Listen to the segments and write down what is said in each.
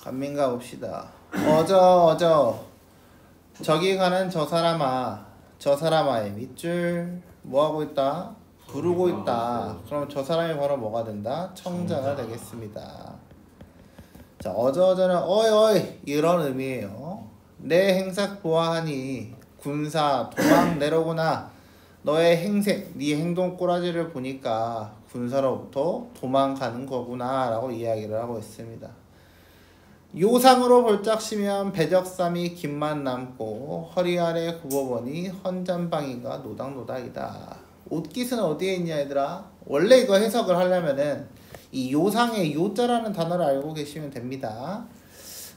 간민가 봅시다. 어저 저기 가는 저 사람아의 밑줄 뭐하고 있다? 부르고 있다. 그럼 저 사람이 바로 뭐가 된다? 청자가 되겠습니다. 자, 어저는 어이 어이 이런 의미예요. 내 행색 보아하니 군사 도망 내려오구나. 너의 행색, 네 행동 꼬라지를 보니까 군사로부터 도망가는 거구나 라고 이야기를 하고 있습니다. 요상으로 볼짝시면 배적삼이 김만 남고 허리 아래 굽어보니 헌잠방이가 노닥노닥이다. 옷깃은 어디에 있냐 얘들아? 원래 이거 해석을 하려면은 이 요상의 요자라는 단어를 알고 계시면 됩니다.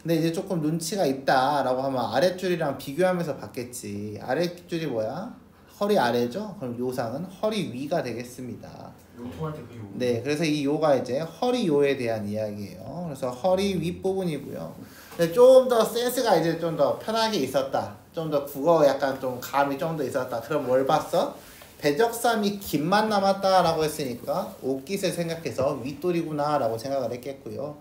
근데 이제 조금 눈치가 있다 라고 하면 아랫줄이랑 비교하면서 봤겠지. 아랫줄이 뭐야? 허리 아래죠? 그럼 요상은 허리 위가 되겠습니다. 요통할 때 그 요. 네, 그래서 이 요가 이제 허리 요에 대한 이야기예요. 그래서 허리 윗부분이고요. 근데 좀 더 센스가 이제 좀 더 편하게 있었다. 좀 더 국어 약간 좀 감이 좀 더 있었다. 그럼 뭘 봤어? 배적삼이 김만 남았다 라고 했으니까 옷깃을 생각해서 윗돌이구나 라고 생각을 했겠고요.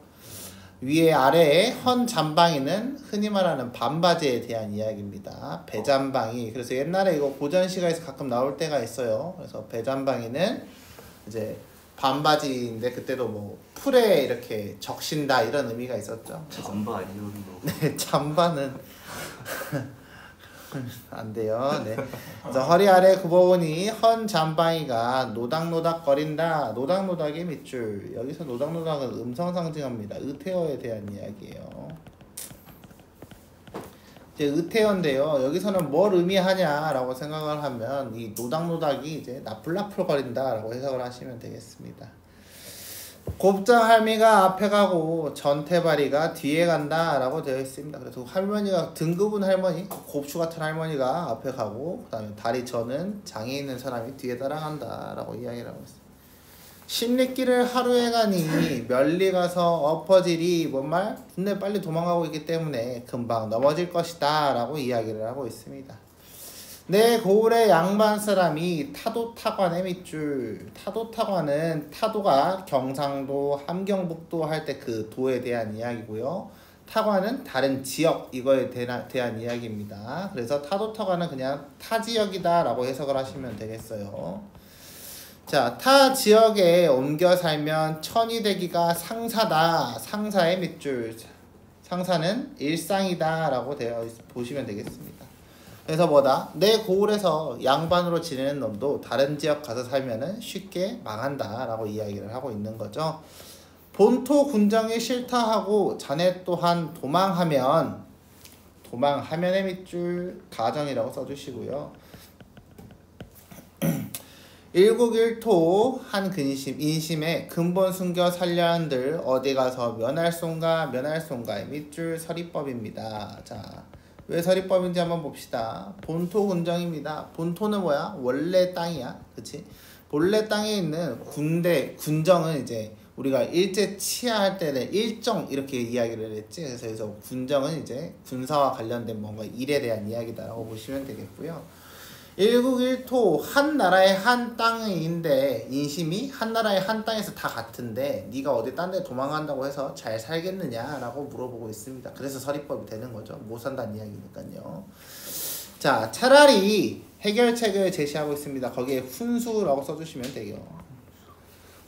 위에 아래에 헌잠방이는 흔히 말하는 반바지에 대한 이야기입니다. 배잠방이. 그래서 옛날에 이거 고전 시가에서 가끔 나올 때가 있어요. 그래서 배잠방이는 이제 반바지인데 그때도 뭐 풀에 이렇게 적신다 이런 의미가 있었죠. 잠바 이런 거. 네, 잠바는 안 돼요. 네. 그래서 허리 아래 굽어보니 헌잠방이가 노닥노닥거린다. 노닥노닥의 밑줄. 여기서 노닥노닥은 음성 상징합니다. 의태어에 대한 이야기예요. 이제 의태어인데요. 여기서는 뭘 의미하냐라고 생각을 하면 이 노닥노닥이 이제 나풀나풀거린다라고 해석을 하시면 되겠습니다. 곱장 할미가 앞에 가고 전태바리가 뒤에 간다 라고 되어 있습니다. 그래서 할머니가 등급은 할머니, 곱추 같은 할머니가 앞에 가고 그 다음에 다리 저는 장에 있는 사람이 뒤에 따라간다 라고 이야기를 하고 있습니다. 십리길을 하루에 가니 멀리 가서 엎어지리 뭔 말? 근데 빨리 도망가고 있기 때문에 금방 넘어질 것이다 라고 이야기를 하고 있습니다. 내 고을의 양반 사람이 타도타관의 밑줄. 타도타관은 타도가 경상도, 함경북도 할 때 그 도에 대한 이야기고요. 타관은 다른 지역 이거에 대한 이야기입니다. 그래서 타도타관은 그냥 타 지역이다 라고 해석을 하시면 되겠어요. 자, 타 지역에 옮겨 살면 천이 되기가 상사다. 상사의 밑줄. 상사는 일상이다 라고 보시면 되겠습니다. 그래서 뭐다? 내 고을에서 양반으로 지내는 놈도 다른 지역 가서 살면은 쉽게 망한다 라고 이야기를 하고 있는 거죠. 본토 군정이 싫다 하고 자네 또한 도망하면의 밑줄 가정이라고 써주시고요. 일국일토 한 근심 인심에 근본 숨겨 살려 한들 어디 가서 면할송가의 밑줄 서리법입니다. 자, 왜 서리법인지 한번 봅시다. 본토 군정입니다. 본토는 뭐야? 원래 땅이야. 그치? 본래 땅에 있는 군정은 이제 우리가 일제 치하할 때는 일정 이렇게 이야기를 했지. 그래서 여기서 군정은 이제 군사와 관련된 뭔가 일에 대한 이야기다라고 보시면 되겠고요. 일국일토 한 나라의 한 땅인데 인심이 한 나라의 한 땅에서 다 같은데 네가 어디 딴 데 도망간다고 해서 잘 살겠느냐라고 물어보고 있습니다. 그래서 서리법이 되는 거죠. 못 산다는 이야기니까요. 자, 차라리 해결책을 제시하고 있습니다. 거기에 훈수라고 써주시면 돼요.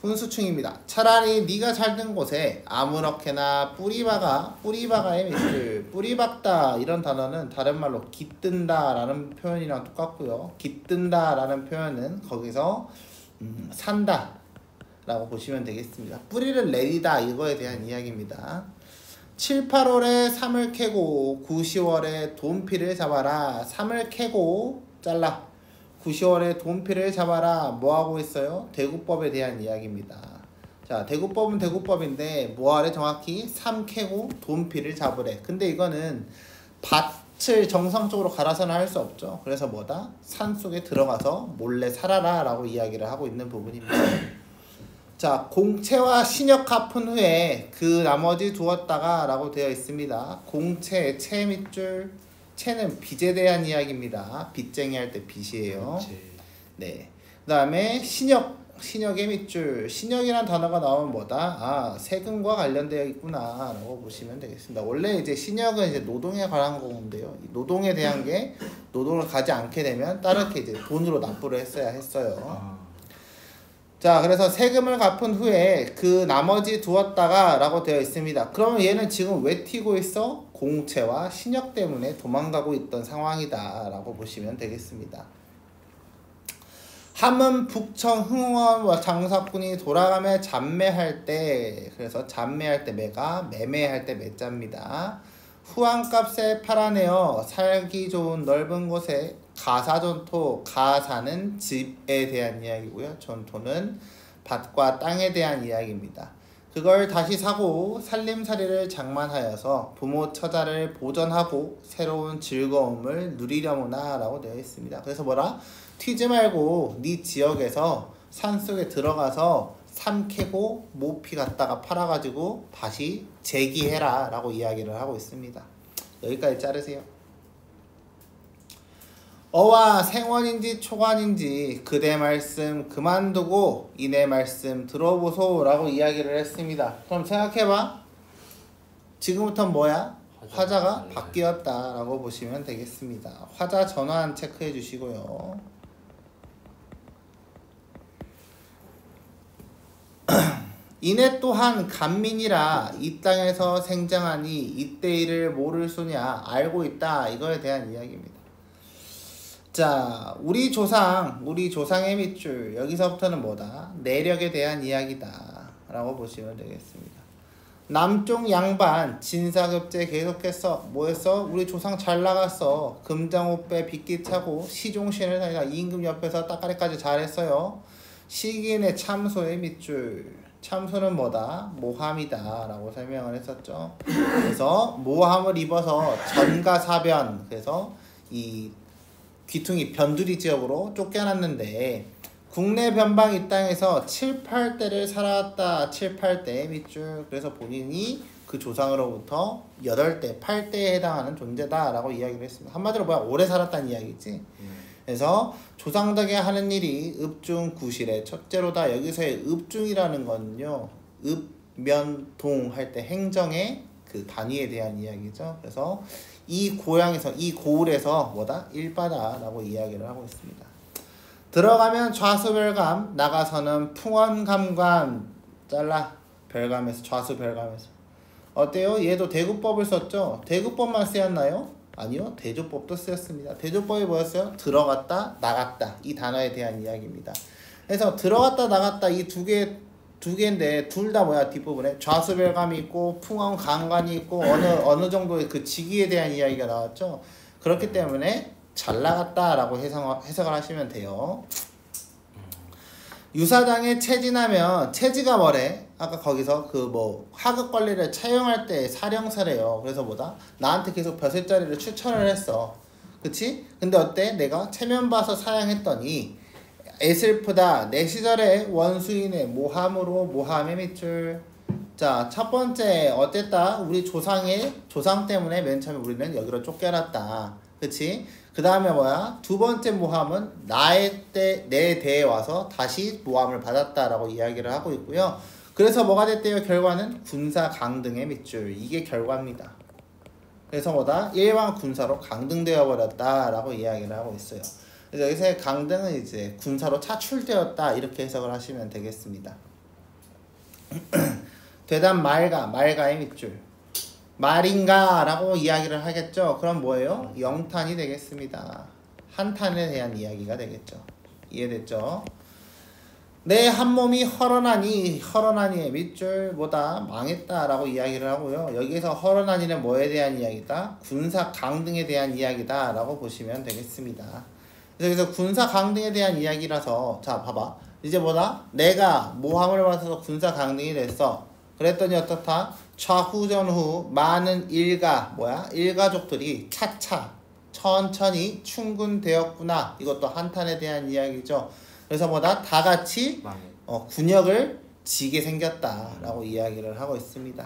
훈수충입니다. 차라리 네가 살던 곳에 아무렇게나 뿌리박아의 밑줄, 뿌리박다 이런 단어는 다른 말로 깃든다 라는 표현이랑 똑같고요. 깃든다 라는 표현은 거기서 산다 라고 보시면 되겠습니다. 뿌리를 내리다 이거에 대한 이야기입니다. 7, 8월에 삼을 캐고 9, 10월에 돈피를 잡아라. 삼을 캐고 잘라. 9, 10월에 돈피를 잡아라. 뭐하고 있어요? 대구법에 대한 이야기입니다. 자, 대구법은 대구법인데 뭐하래 정확히? 삼 캐고 돈피를 잡으래. 근데 이거는 밭을 정상적으로 갈아서는 할 수 없죠. 그래서 뭐다? 산속에 들어가서 몰래 살아라 라고 이야기를 하고 있는 부분입니다. 자, 공채와 신역 합은 후에 그 나머지 두었다가 라고 되어 있습니다. 공채, 채 밑줄, 채는 빚에 대한 이야기입니다. 빚쟁이 할 때 빚이에요. 네. 그 다음에 신역, 신역의 밑줄. 신역이란 단어가 나오면 뭐다? 아, 세금과 관련되어 있구나 라고 보시면 되겠습니다. 원래 이제 신역은 이제 노동에 관한 건데요. 노동에 대한 게 노동을 가지 않게 되면 따르게 이제 돈으로 납부를 했어야 했어요. 자, 그래서 세금을 갚은 후에 그 나머지 두었다가 라고 되어 있습니다. 그러면 얘는 지금 왜 튀고 있어? 공채와 신역 때문에 도망가고 있던 상황이다 라고 보시면 되겠습니다. 함은 북청 흥원 장사꾼이 돌아가며 잡매할 때, 그래서 잡매할 때 매가, 매매할 때 매자입니다. 후한값에 팔아내어 살기 좋은 넓은 곳에 가사존토, 가사는 집에 대한 이야기고요. 존토는 밭과 땅에 대한 이야기입니다. 그걸 다시 사고 살림살이를 장만하여서 부모 처자를 보전하고 새로운 즐거움을 누리려무나 라고 되어 있습니다. 그래서 뭐라? 튀지 말고 네 지역에서 산속에 들어가서 삼 캐고 모피 갖다가 팔아가지고 다시 재기해라 라고 이야기를 하고 있습니다. 여기까지 자르세요. 어와 생원인지 초관인지 그대 말씀 그만두고 이내 말씀 들어보소 라고 이야기를 했습니다. 그럼 생각해봐. 지금부터는 뭐야? 화자가 바뀌었다 라고 보시면 되겠습니다. 화자 전환 체크해 주시고요. 이내 또한 간민이라 이 땅에서 생장하니 이때 일을 모를 소냐 알고 있다 이거에 대한 이야기입니다. 자, 우리 조상의 밑줄. 여기서부터는 뭐다? 내력에 대한 이야기다 라고 보시면 되겠습니다. 남쪽 양반 진사급제 계속해서 뭐했어? 우리 조상 잘 나갔어. 금장옷배 빗기 차고 시종신을 다니다 임금 옆에서 따까리까지 잘했어요. 시기인의 참소의 밑줄. 참소는 뭐다? 모함이다 라고 설명을 했었죠. 그래서 모함을 입어서 전가사변, 그래서 이 귀퉁이 변두리 지역으로 쫓겨났는데 국내 변방 이 땅에서 7, 8대를 살아왔다. 7, 8대 밑줄. 그래서 본인이 그 조상으로부터 8대, 8대에 해당하는 존재다 라고 이야기를 했습니다. 한마디로 뭐야? 오래 살았다는 이야기지. 그래서 조상덕에 하는 일이 읍중구실의 첫째로다. 여기서의 읍중이라는 건요, 읍면동 할 때 행정의 그 단위에 대한 이야기죠. 그래서 이 고향에서, 이 고을에서 뭐다? 일바다라고 이야기를 하고 있습니다. 들어가면 좌수별감, 나가서는 풍원감관. 잘라. 별감에서, 좌수별감에서. 어때요? 얘도 대구법을 썼죠? 대구법만 쓰였나요? 아니요. 대조법도 쓰였습니다. 대조법이 뭐였어요? 들어갔다, 나갔다. 이 단어에 대한 이야기입니다. 그래서 들어갔다, 나갔다 이 두 개인데 둘 다 뭐야? 뒷부분에 좌수별감이 있고 풍원감관이 있고 어느 정도의 그 직위에 대한 이야기가 나왔죠. 그렇기 때문에 잘 나갔다라고 해석을 하시면 돼요. 유사장에 체진하면 체지가 뭐래? 아까 거기서 그 뭐 하급 관리를 차용할 때 사령사래요. 그래서 뭐다? 나한테 계속 벼슬자리를 추천을 했어. 그치? 근데 어때? 내가 체면 봐서 사양했더니 애슬프다. 내 시절에 원수인의 모함으로 모함의 밑줄. 자, 첫 번째 어땠다? 우리 조상 때문에 맨 처음에 우리는 여기로 쫓겨났다. 그치? 그 다음에 뭐야? 두 번째 모함은 내 대에 와서 다시 모함을 받았다라고 이야기를 하고 있고요. 그래서 뭐가 됐대요? 결과는 군사 강등의 밑줄. 이게 결과입니다. 그래서 뭐다? 일반 군사로 강등되어 버렸다라고 이야기를 하고 있어요. 그래서 여기서의 강등은 이제 군사로 차출되었다 이렇게 해석을 하시면 되겠습니다. 되단 말가의 밑줄. 말인가 라고 이야기를 하겠죠. 그럼 뭐예요? 영탄이 되겠습니다. 한탄에 대한 이야기가 되겠죠. 이해됐죠? 내 한몸이 헐어나니의 밑줄 뭐다? 망했다 라고 이야기를 하고요. 여기에서 헐어나니는 뭐에 대한 이야기다? 군사 강등에 대한 이야기다 라고 보시면 되겠습니다. 그래서 군사 강등에 대한 이야기라서 자 봐봐. 이제 뭐다? 내가 모함을 받아서 군사 강등이 됐어. 그랬더니 어떻다? 좌후전후 많은 일가족들이 차차 천천히 충군되었구나. 이것도 한탄에 대한 이야기죠. 그래서 뭐다? 다 같이 군역을 지게 생겼다라고 이야기를 하고 있습니다.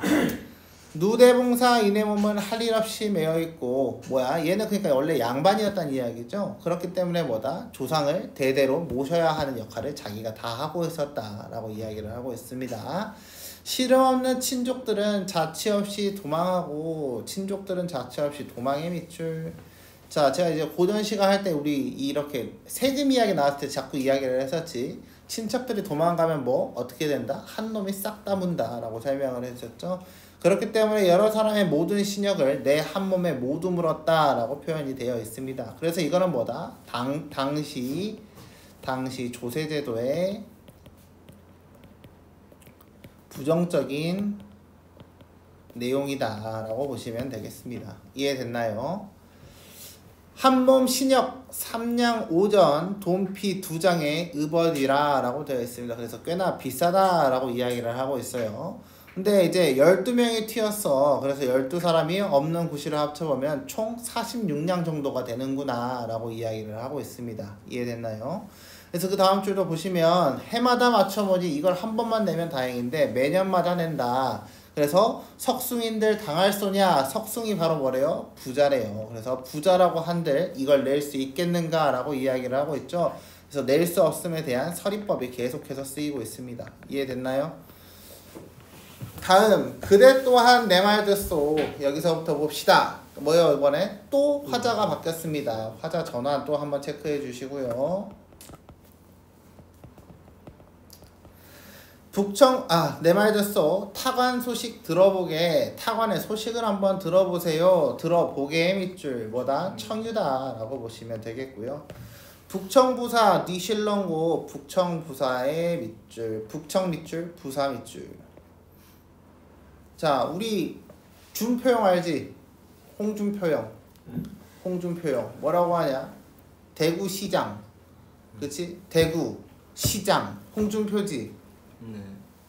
누대봉사 이내 몸은 할 일 없이 매여 있고 뭐야 얘는 그러니까 원래 양반이었다는 이야기죠. 그렇기 때문에 뭐다 조상을 대대로 모셔야 하는 역할을 자기가 다 하고 있었다라고 이야기를 하고 있습니다. 실험 없는 친족들은 자취 없이 도망하고 친족들은 자취 없이 도망의 밑줄. 자, 제가 이제 고전 시간 할 때 우리 이렇게 세금 이야기 나왔을 때 자꾸 이야기를 했었지. 친척들이 도망가면 뭐 어떻게 된다? 한 놈이 싹 다 문다 라고 설명을 했었죠. 그렇기 때문에 여러 사람의 모든 신역을 내 한 몸에 모두 물었다 라고 표현이 되어 있습니다. 그래서 이거는 뭐다? 당시 조세제도의 부정적인 내용이다 라고 보시면 되겠습니다. 이해됐나요? 한몸 신역 삼냥 오전 돈피 2장에 의버디라 라고 되어 있습니다. 그래서 꽤나 비싸다 라고 이야기를 하고 있어요. 근데 이제 12명이 튀었어. 그래서 12사람이 없는 구실을 합쳐보면 총 46냥 정도가 되는구나 라고 이야기를 하고 있습니다. 이해됐나요? 그래서 그 다음 줄도 보시면 해마다 맞춰보지 이걸 한 번만 내면 다행인데 매년마다 낸다. 그래서 석숭인들 당할 소냐? 석숭이 바로 뭐래요? 부자래요. 그래서 부자라고 한들 이걸 낼 수 있겠는가? 라고 이야기를 하고 있죠. 그래서 낼 수 없음에 대한 서리법이 계속해서 쓰이고 있습니다. 이해됐나요? 다음 그대 또한 내 말 듣소. 여기서부터 봅시다. 뭐요 이번에? 또 화자가 바뀌었습니다. 화자 전환 또 한번 체크해 주시고요. 내 말 듣소. 타관 소식 들어보게. 타관의 소식을 한번 들어보세요. 들어보게 밑줄 뭐다? 청유다 라고 보시면 되겠고요. 북청부사 니실렁고 북청부사의 밑줄 북청 밑줄 부사 밑줄. 자 우리 준표형 알지? 홍준표형 뭐라고 하냐? 대구시장 그치? 대구시장 홍준표지.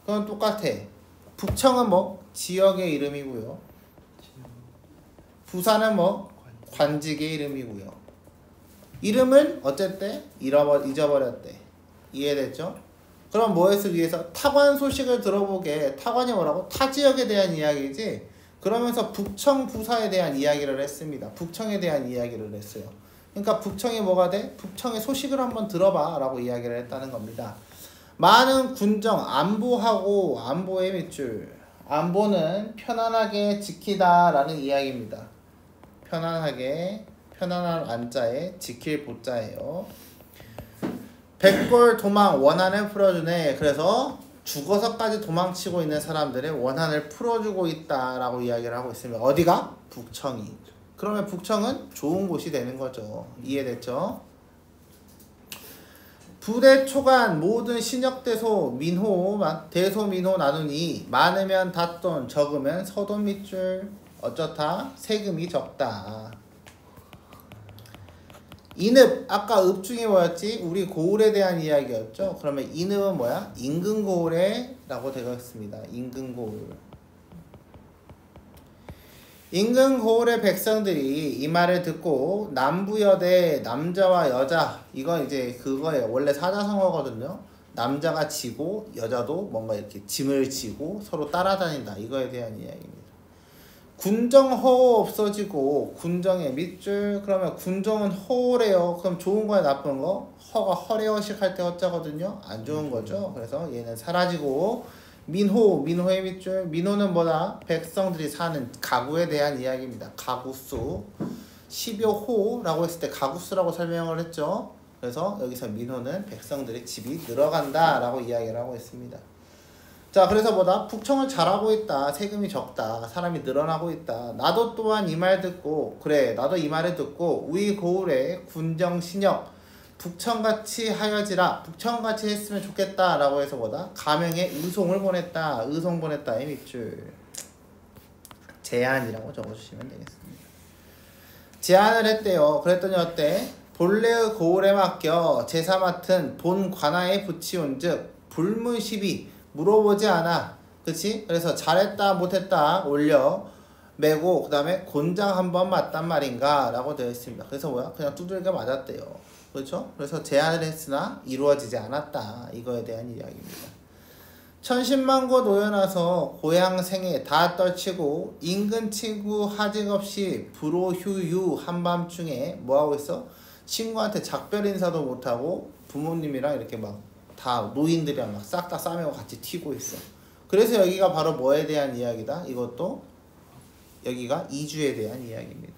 그건 똑같아. 북청은 뭐? 지역의 이름이고요. 부사는 뭐? 관직의 이름이고요. 이름을 어쨌든 잊어버렸대. 이해됐죠? 그럼 뭐에 위해서 타관 소식을 들어보게. 타관이 뭐라고? 타 지역에 대한 이야기지. 그러면서 북청 부사에 대한 이야기를 했습니다. 북청에 대한 이야기를 했어요. 그러니까 북청이 뭐가 돼? 북청의 소식을 한번 들어봐 라고 이야기를 했다는 겁니다. 많은 군정 안보하고 안보의 밑줄. 안보는 편안하게 지키다 라는 이야기입니다. 편안한 안자에 지킬 보자예요. 백골 도망 원한을 풀어주네. 그래서 죽어서까지 도망치고 있는 사람들의 원한을 풀어주고 있다 라고 이야기를 하고 있습니다. 어디가? 북청이. 그러면 북청은 좋은 곳이 되는 거죠. 이해됐죠? 부대 초간 모든 신역대소 민호 대소민호 나누니 많으면 닷돈 적으면 서돈 밑줄. 어쩌다 세금이 적다. 인읍 아까 읍 중에 뭐였지? 우리 고을에 대한 이야기였죠. 그러면 인읍은 뭐야? 인근 고을에 라고 되어 있습니다. 인근 고을. 인근 고을의 백성들이 이 말을 듣고 남부여대 남자와 여자 이거 이제 그거예요. 원래 사자성어거든요. 남자가 지고 여자도 뭔가 이렇게 짐을 지고 서로 따라다닌다. 이거에 대한 이야기입니다. 군정 허호 없어지고 군정의 밑줄. 그러면 군정은 허래요. 그럼 좋은 거야 나쁜 거? 허가 허례허식 할 때 허자거든요. 안 좋은 거죠. 그래서 얘는 사라지고 민호의 밑줄. 민호는 뭐다? 백성들이 사는 가구에 대한 이야기입니다. 가구수 10여 호라고 했을 때 가구수라고 설명을 했죠. 그래서 여기서 민호는 백성들의 집이 늘어간다 라고 이야기를 하고 있습니다. 자 그래서 뭐다? 북청을 잘하고 있다. 세금이 적다. 사람이 늘어나고 있다. 나도 또한 이 말 듣고 그래 나도 이 말을 듣고 우리 고을에 군정신역 북청같이 하여지라. 북청같이 했으면 좋겠다 라고 해서 뭐다? 가명에 의송을 보냈다. 의송 보냈다의 밑줄. 제안이라고 적어주시면 되겠습니다. 제안을 했대요. 그랬더니 어때? 본래의 고을에 맡겨 제사 맡은 본 관아에 붙이온 즉 불문시비 물어보지 않아. 그치? 그래서 잘했다 못했다 올려 매고 그 다음에 곤장 한번 맞단 말인가 라고 되어 있습니다. 그래서 뭐야? 그냥 두들겨 맞았대요. 그렇죠? 그래서 제안을 했으나 이루어지지 않았다. 이거에 대한 이야기입니다. 천신만고 놓여놔서 고향 생애 다 떨치고 인근 친구 하직 없이 불호휴유 한밤중에 뭐하고 있어? 친구한테 작별 인사도 못하고 부모님이랑 이렇게 막 다 노인들이랑 막 싹 다 싸매고 같이 튀고 있어. 그래서 여기가 바로 뭐에 대한 이야기다? 이것도 여기가 이주에 대한 이야기입니다.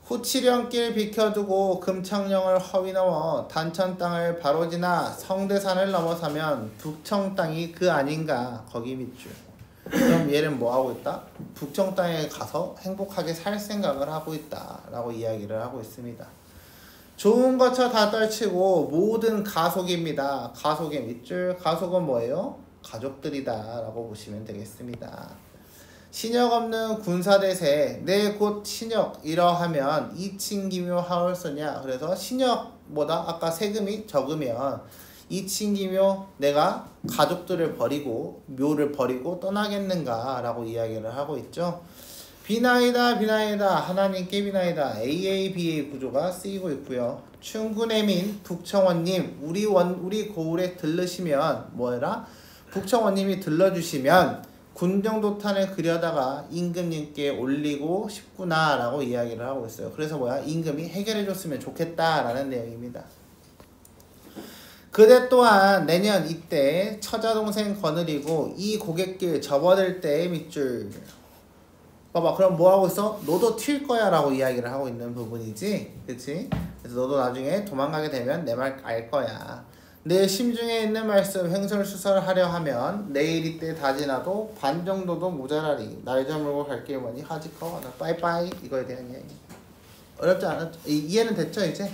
후치령길 비켜두고 금창령을 허위 넘어 단천 땅을 바로 지나 성대산을 넘어서면 북청 땅이 그 아닌가 거기 밑줄. 그럼 얘는 뭐 하고 있다? 북청 땅에 가서 행복하게 살 생각을 하고 있다 라고 이야기를 하고 있습니다. 좋은 거처 다 떨치고 모든 가속입니다. 가속의 밑줄. 가속은 뭐예요? 가족들이다 라고 보시면 되겠습니다. 신역 없는 군사대세 내 곧 신역 이러하면 이친기묘 하울소냐. 그래서 신역보다 아까 세금이 적으면 이친기묘 내가 가족들을 버리고 묘를 버리고 떠나겠는가 라고 이야기를 하고 있죠. 비나이다 비나이다 하나님께 비나이다 AABA 구조가 쓰이고 있고요. 충군해민 북청원님 우리 고을에 들르시면 뭐해라? 북청원님이 들러주시면 군정도탄을 그려다가 임금님께 올리고 싶구나 라고 이야기를 하고 있어요. 그래서 뭐야? 임금이 해결해줬으면 좋겠다 라는 내용입니다. 그대 또한 내년 이때 처자동생 거느리고 이 고갯길 접어들 때의 밑줄. 봐봐, 그럼 뭐 하고 있어? 너도 튈 거야 라고 이야기를 하고 있는 부분이지, 그치? 그래서 너도 나중에 도망가게 되면 내 말 알 거야. 내 심중에 있는 말씀 횡설수설하려 하면 내일 이때 다 지나도 반 정도도 모자라리. 날 저물고 갈 길 뭐니 하지커 나 빠이빠이. 이거에 대한 이야기. 어렵지 않았죠? 이해는 됐죠 이제?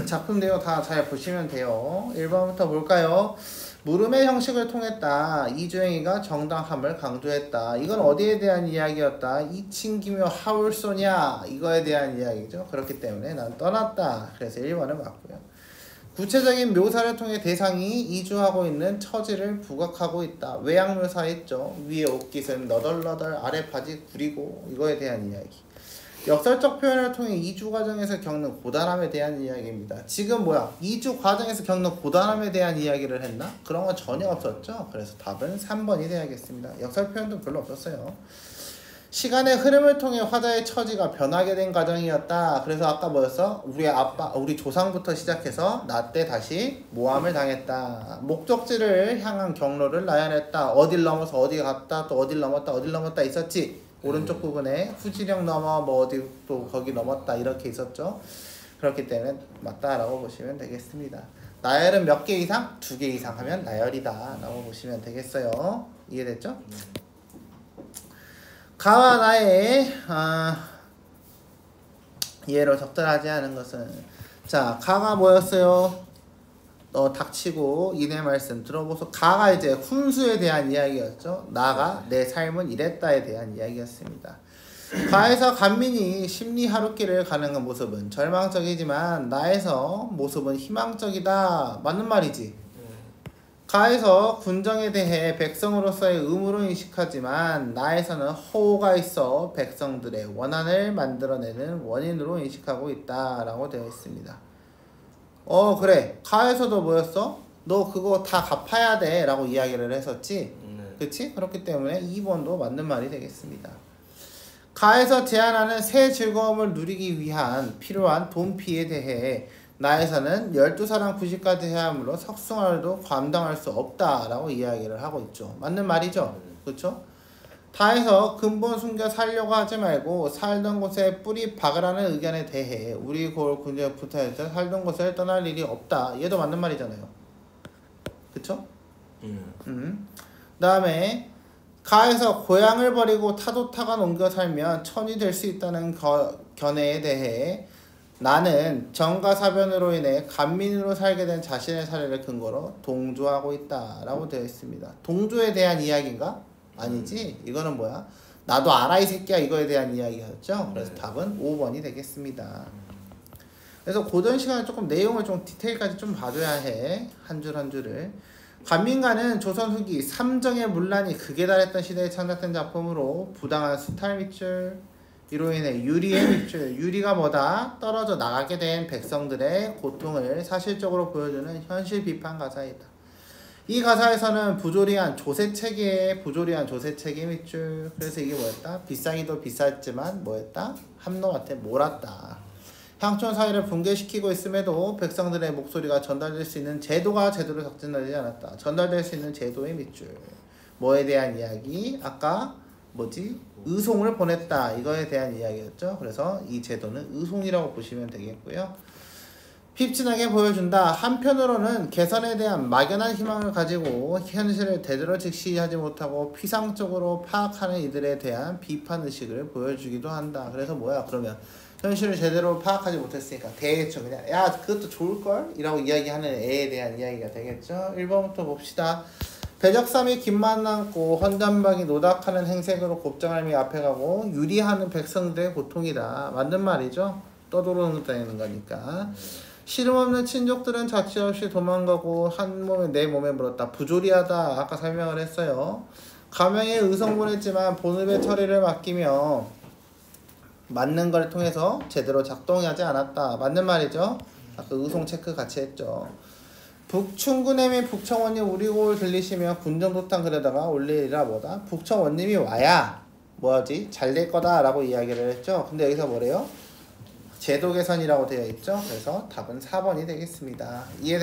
작품 내용 다 잘 보시면 돼요. 1번부터 볼까요? 물음의 형식을 통했다. 이주행위가 정당함을 강조했다. 이건 어디에 대한 이야기였다? 이친기묘 하울소냐 이거에 대한 이야기죠. 그렇기 때문에 난 떠났다. 그래서 1번을 맞고요. 구체적인 묘사를 통해 대상이 이주하고 있는 처지를 부각하고 있다. 외양 묘사했죠. 위에 옷깃은 너덜너덜 아래 바지 구리고 이거에 대한 이야기. 역설적 표현을 통해 이주 과정에서 겪는 고단함에 대한 이야기입니다. 지금 뭐야? 이주 과정에서 겪는 고단함에 대한 이야기를 했나? 그런 건 전혀 없었죠. 그래서 답은 3번이 되야겠습니다. 역설 표현도 별로 없었어요. 시간의 흐름을 통해 화자의 처지가 변하게 된 과정이었다. 그래서 아까 뭐였어? 우리 조상부터 시작해서 나 때 다시 모함을 당했다. 목적지를 향한 경로를 나열했다. 어딜 넘어서 어디 갔다 또 어딜 넘었다 있었지. 오른쪽 부분에 후지령 넘어 뭐 어디 또 거기 넘었다 이렇게 있었죠. 그렇기 때문에 맞다라고 보시면 되겠습니다. 나열은 몇 개 이상? 2개 이상 하면 나열이다 라고 보시면 되겠어요. 이해됐죠? 가와 나의 이해로 적절하지 않은 것은, 자 가가 뭐였어요? 닥치고 이내 말씀 들어보소. 가가 이제 훈수에 대한 이야기였죠. 나가 내 삶은 이랬다에 대한 이야기였습니다. 가에서 간민이 심리 하루길을 가는 모습은 절망적이지만 나에서 모습은 희망적이다. 맞는 말이지. 가에서 군정에 대해 백성으로서의 의무로 인식하지만 나에서는 허오가 있어 백성들의 원한을 만들어내는 원인으로 인식하고 있다 라고 되어 있습니다. 그래. 가에서도 뭐였어? 너 그거 다 갚아야 돼 라고 이야기를 했었지. 그치? 그렇기 때문에 2번도 맞는 말이 되겠습니다. 가에서 제한하는 새 즐거움을 누리기 위한 필요한 돈피에 대해 나에서는 12사람 90가지 해함으로 석승활도 감당할 수 없다 라고 이야기를 하고 있죠. 맞는 말이죠? 그렇죠? 다에서 근본 숨겨 살려고 하지 말고 살던 곳에 뿌리 박으라는 의견에 대해 우리 고을 군주에 붙어있어 살던 곳을 떠날 일이 없다. 얘도 맞는 말이잖아요. 그쵸? 다음에 가에서 고향을 버리고 타도타간 옮겨 살면 천이 될 수 있다는 견해에 대해 나는 정가사변으로 인해 간민으로 살게 된 자신의 사례를 근거로 동조하고 있다 라고 되어 있습니다. 동조에 대한 이야기인가? 아니지. 이거는 뭐야? 나도 알아 이 새끼야 이거에 대한 이야기였죠. 그래서 답은 5번이 되겠습니다. 그래서 고전 시간에 조금 내용을 좀 디테일까지 좀 봐줘야 해. 한 줄 한 줄을. 간민가는 조선 후기 삼정의 문란이 극에 달했던 시대에 창작된 작품으로 부당한 수탈 밑줄, 이로 인해 유리의 밑줄, 유리가 뭐다? 떨어져 나가게 된 백성들의 고통을 사실적으로 보여주는 현실 비판 가사이다. 이 가사에서는 부조리한 조세체계의 밑줄. 그래서 이게 뭐였다? 비싸기도 비쌌지만 뭐였다? 함노한테 몰았다. 향촌 사회를 붕괴시키고 있음에도 백성들의 목소리가 전달될 수 있는 제도가 제대로 적진되지 않았다. 전달될 수 있는 제도의 밑줄. 뭐에 대한 이야기? 아까 뭐지? 의송을 보냈다. 이거에 대한 이야기였죠. 그래서 이 제도는 의송이라고 보시면 되겠고요. 핍진하게 보여준다. 한편으로는 개선에 대한 막연한 희망을 가지고 현실을 제대로 직시하지 못하고 피상적으로 파악하는 이들에 대한 비판의식을 보여주기도 한다. 그래서 뭐야 그러면 현실을 제대로 파악하지 못했으니까 대충 그냥 야 그것도 좋을걸? 이라고 이야기하는 애에 대한 이야기가 되겠죠. 1번부터 봅시다. 배적삼이 김만 남고 헌잠박이 노닥하는 행색으로 곱장할미 앞에 가고 유리하는 백성들의 고통이다. 맞는 말이죠. 떠돌아다니는 거니까. 시름없는 친족들은 자취 없이 도망가고 한 몸에 내 몸에 물었다. 부조리하다. 아까 설명을 했어요. 가명에 의성 보냈지만 본읍의 처리를 맡기며 맞는 걸 통해서 제대로 작동하지 않았다. 맞는 말이죠. 아까 의송 체크 같이 했죠. 북충군님이 북청원님 우리 곡을 들리시며 군정도탄 그러다가 올리리라 뭐다? 북청원님이 와야 뭐지? 잘 될 거다 라고 이야기를 했죠. 근데 여기서 뭐래요? 제도 개선이라고 되어 있죠. 그래서 답은 4번이 되겠습니다. 이해